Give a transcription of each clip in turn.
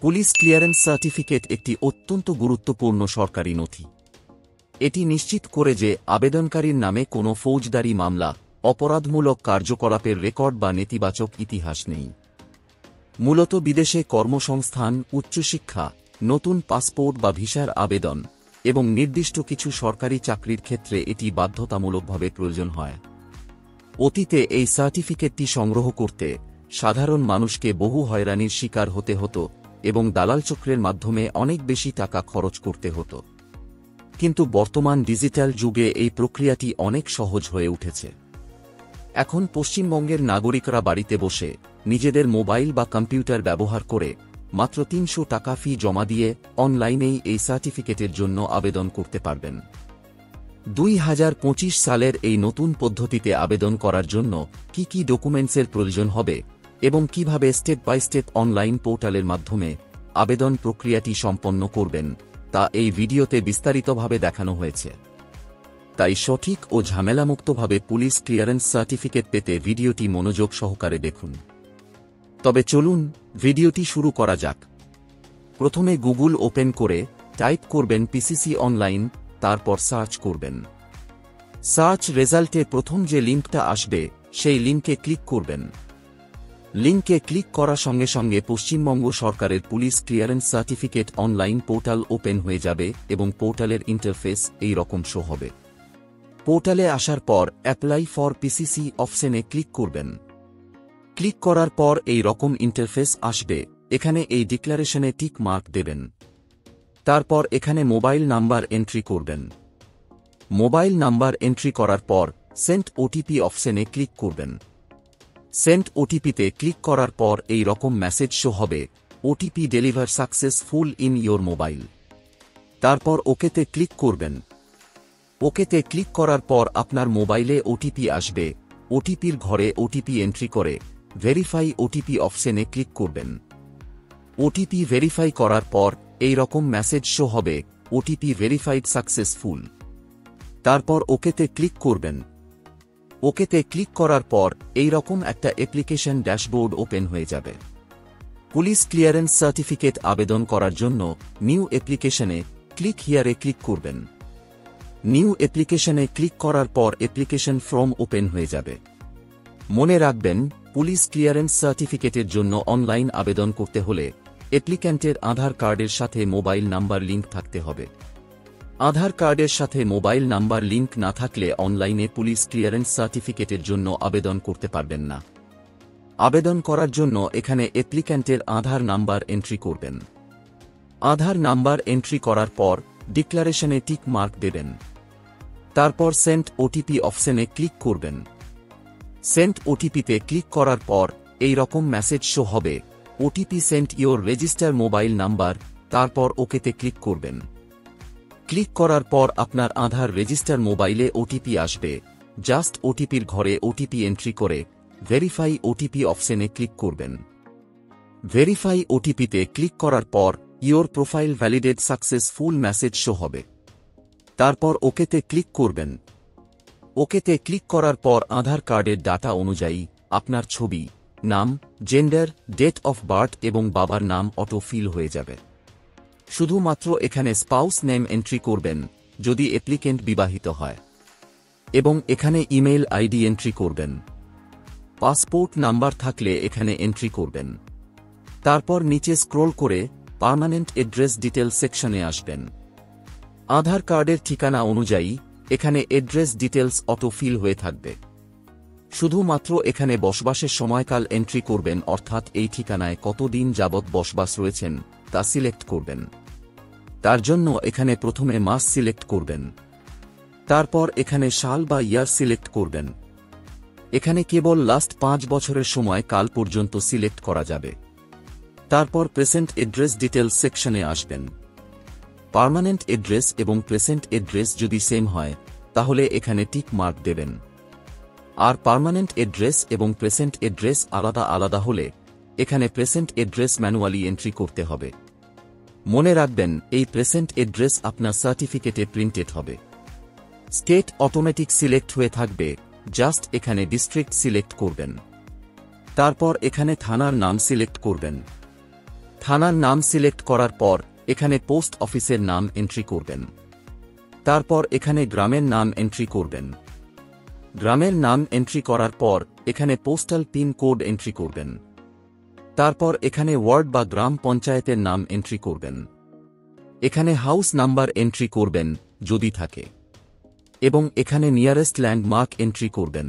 Police clearance certificate একটি অত্যন্ত গুরুত্বপূর্ণ সরকারি নথি। এটি নিশ্চিত করে যে আবেদনকারীর নামে কোনো ফৌজদারি মামলা, অপরাধমূলক কার্যকলাপের রেকর্ড বা নেতিবাচক ইতিহাস নেই। মূলত বিদেশে কর্মসংস্থান, উচ্চশিক্ষা, নতুন পাসপোর্ট বা ভিসার আবেদন এবং নির্দিষ্ট কিছু সরকারি চাকরির ক্ষেত্রে এটি বাধ্যতামূলকভাবে প্রয়োজন হয়। অতীতে এই সার্টিফিকেটটি সংগ্রহ করতে সাধারণ মানুষকে বহু হয়রানির শিকার হতে হতো এবং দালাল চক্রের মাধ্যমে অনেক বেশি টাকা খরচ করতে হতো। কিন্তু বর্তমান ডিজিটাল যুগে এই প্রক্রিয়াটি অনেক সহজ হয়ে উঠেছে। এখন পশ্চিমবঙ্গের নাগরিকরা বাড়িতে বসে নিজেদের মোবাইল বা কম্পিউটার ব্যবহার করে মাত্র ৩০০ টাকা ফি জমা দিয়ে অনলাইনেই এই সার্টিফিকেটের জন্য আবেদন করতে পারবেন। ২০২৫ সালের এই নতুন পদ্ধতিতে আবেদন করার জন্য কি কি ডকুমেন্টসের প্রয়োজন হবে এবং কিভাবে স্টেপ বাই স্টেপ অনলাইন পোর্টালের মাধ্যমে আবেদন প্রক্রিয়াটি সম্পন্ন করবেন তা এই ভিডিওতে বিস্তারিতভাবে দেখানো হয়েছে। তাই সঠিক ও ঝামেলামুক্তভাবে পুলিশ ক্লিয়ারেন্স সার্টিফিকেট পেতে ভিডিওটি মনোযোগ সহকারে দেখুন। তবে চলুন ভিডিওটি শুরু করা যাক। প্রথমে গুগল ওপেন করে টাইপ করবেন পিসিসি অনলাইন, তারপর সার্চ করবেন। সার্চ রেজাল্টে প্রথম যে লিঙ্কটা আসবে সেই লিঙ্কে ক্লিক করবেন। লিঙ্কে ক্লিক করার সঙ্গে সঙ্গে পশ্চিমবঙ্গ সরকারের police clearance certificate online portal open হয়ে যাবে এবং পোর্টালের ইন্টারফেস এই রকম শো হবে। পোর্টালে আসার পর অ্যাপ্লাই ফর পিসিসি অপশনে ক্লিক করবেন। ক্লিক করার পর এই রকম ইন্টারফেস আসবে। এখানে এই ডিক্লারেশনে টিক মার্ক দেবেন। তারপর এখানে মোবাইল নাম্বার এন্ট্রি করবেন। মোবাইল নাম্বার এন্ট্রি করার পর সেন্ড ওটিপি অপশনে ক্লিক করবেন। সেন্ড ওটিপিতে ক্লিক করার পর এই রকম মেসেজ শো হবে, OTP deliver successful in your mobile. তারপর ওকেতে ক্লিক করবেন। ওকেতে ক্লিক করার পর আপনার মোবাইলে ওটিপি আসবে। ওটিপির ঘরে ওটিপি এন্ট্রি করে ভেরিফাই ওটিপি অপশনে ক্লিক করবেন। ওটিপি ভেরিফাই করার পর এই রকম মেসেজ শো হবে, ওটিপি ভেরিফাইড সাকসেসফুল। তারপর ওকেতে ক্লিক করবেন। ওকেতে ক্লিক করার পর এই রকম একটা অ্যাপ্লিকেশন ড্যাশবোর্ড ওপেন হয়ে যাবে। পুলিশ ক্লিয়ারেন্স সার্টিফিকেট আবেদন করার জন্য নিউ অ্যাপ্লিকেশনে ক্লিক হিয়ারে ক্লিক করবেন। নিউ অ্যাপ্লিকেশনে ক্লিক করার পর অ্যাপ্লিকেশন ফর্ম ওপেন হয়ে যাবে। মনে রাখবেন, পুলিশ ক্লিয়ারেন্স সার্টিফিকেটের জন্য অনলাইন আবেদন করতে হলে অ্যাপ্লিক্যান্টের আধার কার্ডের সাথে মোবাইল নাম্বার লিঙ্ক থাকতে হবে। আধার কার্ডের সাথে মোবাইল নাম্বার লিঙ্ক না থাকলে অনলাইনে পুলিশ ক্লিয়ারেন্স সার্টিফিকেটের জন্য আবেদন করতে পারবেন না। আবেদন করার জন্য এখানে অ্যাপ্লিক্যান্টের আধার নাম্বার এন্ট্রি করবেন। আধার নাম্বার এন্ট্রি করার পর ডিক্লারেশনে টিক মার্ক দেবেন। তারপর সেন্ড ওটিপি অপশনে ক্লিক করবেন। সেন্ড ওটিপিতে ক্লিক করার পর এই রকম মেসেজ শো হবে, OTP sent your register mobile number. তারপর ওকেতে ক্লিক করবেন। ক্লিক করার পর আপনার আধার রেজিস্টার মোবাইলে ওটিপি আসবে। জাস্ট ওটিপির ঘরে ওটিপি এন্ট্রি করে ভেরিফাই ওটিপি অপশনে ক্লিক করবেন। ভেরিফাই ওটিপিতে ক্লিক করার পর your profile validate successful message show হবে। তারপর ওকেতে ক্লিক করবেন। ওকেতে ক্লিক করার পর আধার কার্ডের ডাটা অনুযায়ী আপনার ছবি, নাম, জেন্ডার, ডেট অফ বার্থ এবং বাবার নাম অটো ফিল হয়ে যাবে। শুধুমাত্র এখানে স্পাউস নেম এন্ট্রি করবেন যদি অ্যাপ্লিকেন্ট বিবাহিত হয়, এবং এখানে ইমেল আইডি এন্ট্রি করবেন। পাসপোর্ট নাম্বার থাকলে এখানে এন্ট্রি করবেন। তারপর নিচে স্ক্রোল করে পার্মানেন্ট অ্যাড্রেস ডিটেল সেকশনে আসবেন। আধার কার্ডের ঠিকানা অনুযায়ী এখানে অ্যাড্রেস ডিটেলস অটো ফিল হয়ে থাকবে। শুধুমাত্র এখানে বসবাসের সময়কাল এন্ট্রি করবেন, অর্থাৎ এই ঠিকানায় কতদিন যাবৎ বসবাস রয়েছেন তা সিলেক্ট করবেন। তার জন্য এখানে প্রথমে মাস সিলেক্ট করবেন। তারপর এখানে সাল বা ইয়ার সিলেক্ট করবেন। এখানে কেবল লাস্ট 5 বছরের সময় কাল পর্যন্ত সিলেক্ট করা যাবে। তারপর প্রেজেন্ট অ্যাড্রেস ডিটেলস সেকশনে আসবেন। পার্মানেন্ট অ্যাড্রেস এবং প্রেজেন্ট অ্যাড্রেস যদি সেম হয় তাহলে এখানে টিক মার্ক দেবেন। আর পার্মানেন্ট অ্যাড্রেস এবং প্রেজেন্ট অ্যাড্রেস আলাদা আলাদা হলে এখানে প্রেজেন্ট অ্যাড্রেস ম্যানুয়ালি এন্ট্রি করতে হবে। মনে রাখবেন, এই প্রেজেন্ট অ্যাড্রেস আপনার সার্টিফিকেটে প্রিন্টেড হবে। স্টেট অটোমেটিক সিলেক্ট হয়ে থাকবে, জাস্ট এখানে ডিস্ট্রিক্ট সিলেক্ট করবেন। তারপর এখানে থানার নাম সিলেক্ট করবেন। থানার নাম সিলেক্ট করার পর এখানে পোস্ট অফিসের নাম এন্ট্রি করবেন। তারপর এখানে গ্রামের নাম এন্ট্রি করবেন। গ্রামের নাম এন্ট্রি করার পর এখানে পোস্টাল পিন কোড এন্ট্রি করবেন। তারপর এখানে ওয়ার্ড বা গ্রাম পঞ্চায়েতের নাম এন্ট্রি করবেন। এখানে হাউস নাম্বার এন্ট্রি করবেন যদি থাকে, এবং এখানে নিয়ারেস্ট ল্যান্ডমার্ক এন্ট্রি করবেন।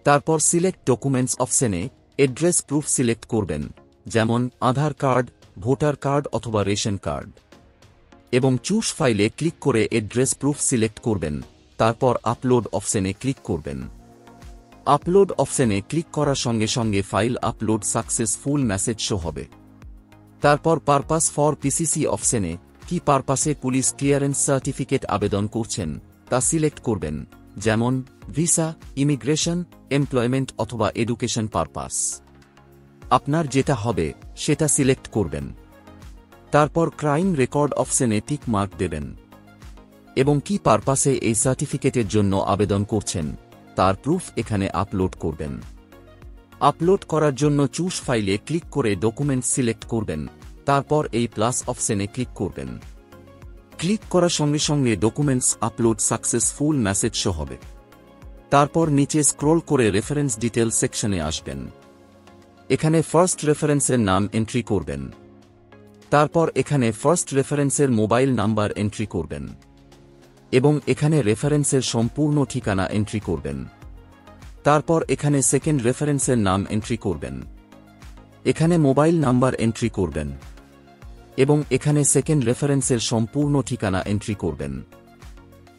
তারপর সিলেক্ট ডকুমেন্টস অপশনে এড্রেস প্রুফ সিলেক্ট করবেন, যেমন আধার কার্ড, ভোটার কার্ড অথবা রেশন কার্ড, এবং চুজ ফাইলে ক্লিক করে এড্রেস প্রুফ সিলেক্ট করবেন। তারপর আপলোড অপশনে ক্লিক করবেন। আপলোড অপশনে ক্লিক করার সঙ্গে সঙ্গে file upload successful message show হবে। তারপর পারপাস ফর পিসিসি অপশনে কি পারপাসে পুলিশ ক্লিয়ারেন্স সার্টিফিকেট আবেদন করছেন তা সিলেক্ট করবেন, যেমন ভিসা, ইমিগ্রেশন, এমপ্লয়মেন্ট অথবা এডুকেশন পারপাস। আপনার যেটা হবে সেটা সিলেক্ট করবেন। তারপর ক্রাইম রেকর্ড অপশনে টিক মার্ক দেবেন এবং কি পারপাসে এই সার্টিফিকেটের জন্য আবেদন করছেন তার প্রুফ এখানে আপলোড করবেন। আপলোড করার জন্য চুজ ফাইলে ক্লিক করে ডকুমেন্ট সিলেক্ট করবেন। তারপর এই প্লাস অপশনে ক্লিক করবেন। ক্লিক করার সঙ্গে সঙ্গে documents upload successful message show হবে। তারপর নিচে স্ক্রোল করে রেফারেন্স ডিটেল সেকশনে আসবেন। এখানে ফার্স্ট রেফারেন্সের নাম এন্ট্রি করবেন। তারপর এখানে ফার্স্ট রেফারেন্সের মোবাইল নাম্বার এন্ট্রি করবেন এবং এখানে রেফারেন্সের সম্পূর্ণ ঠিকানা এন্ট্রি করবেন। তারপর এখানে সেকেন্ড রেফারেন্সের নাম এন্ট্রি করবেন। এখানে মোবাইল নাম্বার এন্ট্রি করবেন এবং এখানে সেকেন্ড রেফারেন্সের সম্পূর্ণ ঠিকানা এন্ট্রি করবেন।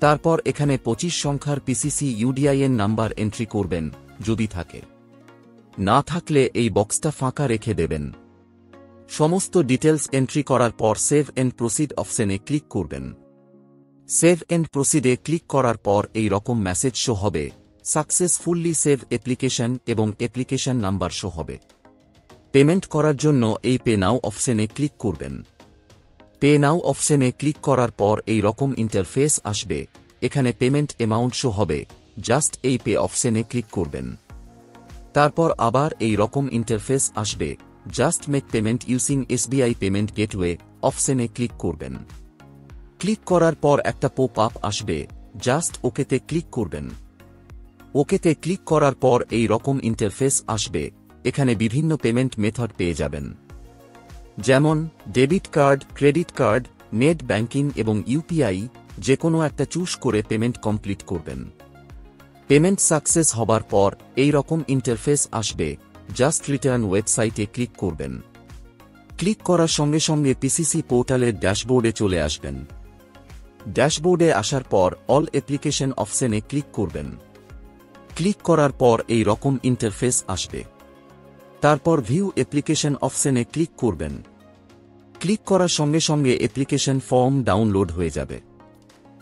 তারপর এখানে 25 সংখ্যার পিসিসি ইউডিআইএন নাম্বার এন্ট্রি করবেন যদি থাকে। না থাকলে এই বক্সটা ফাঁকা রেখে দেবেন। সমস্ত ডিটেলস এন্ট্রি করার পর সেভ এন্ড প্রসিড অপশনে ক্লিক করবেন। সেভ এন্ড প্রসিডে ক্লিক করার পর এই রকম মেসেজ শো হবে, সাকসেসফুলি সেভ অ্যাপ্লিকেশন, এবং অ্যাপ্লিকেশন নাম্বার শো হবে। পেমেন্ট করার জন্য এই পে নাও অপশনে ক্লিক করবেন। পে নাও অপশনে ক্লিক করার পর এই রকম ইন্টারফেস আসবে। এখানে পেমেন্ট অ্যামাউন্ট শো হবে, জাস্ট এই পে অপশনে ক্লিক করবেন। তারপর আবার এই রকম ইন্টারফেস আসবে, just make payment using SBI payment gateway অপশনে ক্লিক করবেন। ক্লিক করার পর একটা পপ আপ আসবে, জাস্ট ওকেতে ক্লিক করবেন। ওকেতে ক্লিক করার পর এই রকম ইন্টারফেস আসবে। এখানে বিভিন্ন পেমেন্ট মেথড পেয়ে যাবেন, যেমন debit card, credit card, net banking এবং ইউপিআই। যে কোনো একটা চুজ করে পেমেন্ট কমপ্লিট করবেন। পেমেন্ট সাকসেস হবার পর এই রকম ইন্টারফেস আসবে, জাস্ট রিটার্ন ওয়েবসাইটে ক্লিক করবেন। ক্লিক করার সঙ্গে সঙ্গে পিসিসি পোর্টালের ড্যাশবোর্ডে চলে আসবেন। ড্যাশবোর্ডে আসার পর অল অ্যাপ্লিকেশন অপশনে ক্লিক করবেন। ক্লিক করার পর এই রকম ইন্টারফেস আসবে। তারপর ভিউ অ্যাপ্লিকেশন অপশনে ক্লিক করবেন। ক্লিক করার সঙ্গে সঙ্গে অ্যাপ্লিকেশন ফর্ম ডাউনলোড হয়ে যাবে।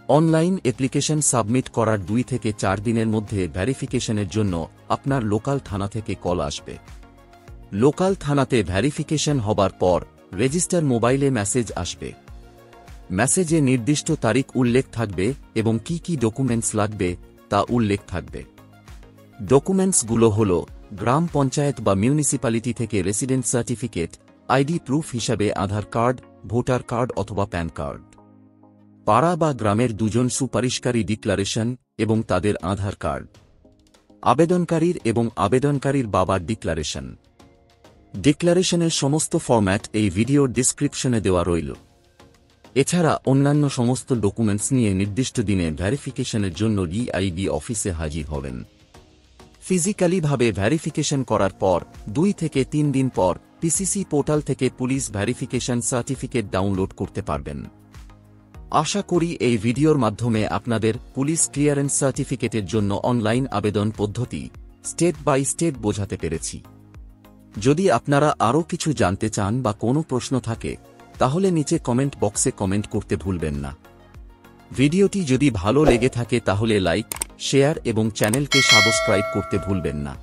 অনলাইন অ্যাপ্লিকেশন সাবমিট করার 2 থেকে 4 দিনের মধ্যে ভেরিফিকেশনের জন্য আপনার লোকাল থানা থেকে কল আসবে। লোকাল থানাতে ভেরিফিকেশন হবার পর রেজিস্টার মোবাইলে মেসেজ আসবে। মেসেজে নির্দিষ্ট তারিখ উল্লেখ থাকবে এবং কি কি ডকুমেন্টস লাগবে তা উল্লেখ থাকবে। ডকুমেন্টসগুলো হল গ্রাম পঞ্চায়েত বা মিউনিসিপ্যালিটি থেকে রেসিডেন্ট সার্টিফিকেট, আইডি প্রুফ হিসাবে আধার কার্ড, ভোটার কার্ড অথবা প্যান কার্ড, পাড়া বা গ্রামের 2 জন সুপারিশকারী ডিক্লারেশন এবং তাদের আধার কার্ড, আবেদনকারীর এবং আবেদনকারীর বাবার ডিক্লারেশন। ডিক্লারেশনের সমস্ত ফরম্যাট এই ভিডিওর ডিসক্রিপশনে দেওয়া রইল। এছাড়া অন্যান্য সমস্ত ডকুমেন্টস নিয়ে নির্দিষ্ট দিনে ভেরিফিকেশনের জন্য ডিআইবি অফিসে হাজির হবেন। ফিজিক্যালিভাবে ভেরিফিকেশন করার পর 2 থেকে 3 দিন পর পিসিসি পোর্টাল থেকে পুলিশ ভেরিফিকেশন সার্টিফিকেট ডাউনলোড করতে পারবেন। আশা করি এই ভিডিওর মাধ্যমে আপনাদের পুলিশ ক্লিয়ারেন্স সার্টিফিকেটের জন্য অনলাইন আবেদন পদ্ধতি স্টেপ বাই স্টেপ বোঝাতে পেরেছি। যদি আপনারা আরও কিছু জানতে চান বা কোনো প্রশ্ন থাকে তাহলে নিচে কমেন্ট বক্সে কমেন্ট করতে ভুলবেন না। ভিডিওটি যদি ভালো লেগে থাকে তাহলে লাইক, শেয়ার এবং চ্যানেলকে সাবস্ক্রাইব করতে ভুলবেন না।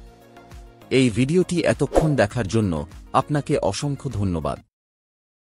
এই ভিডিওটি এতক্ষণ দেখার জন্য আপনাকে অসংখ্য ধন্যবাদ।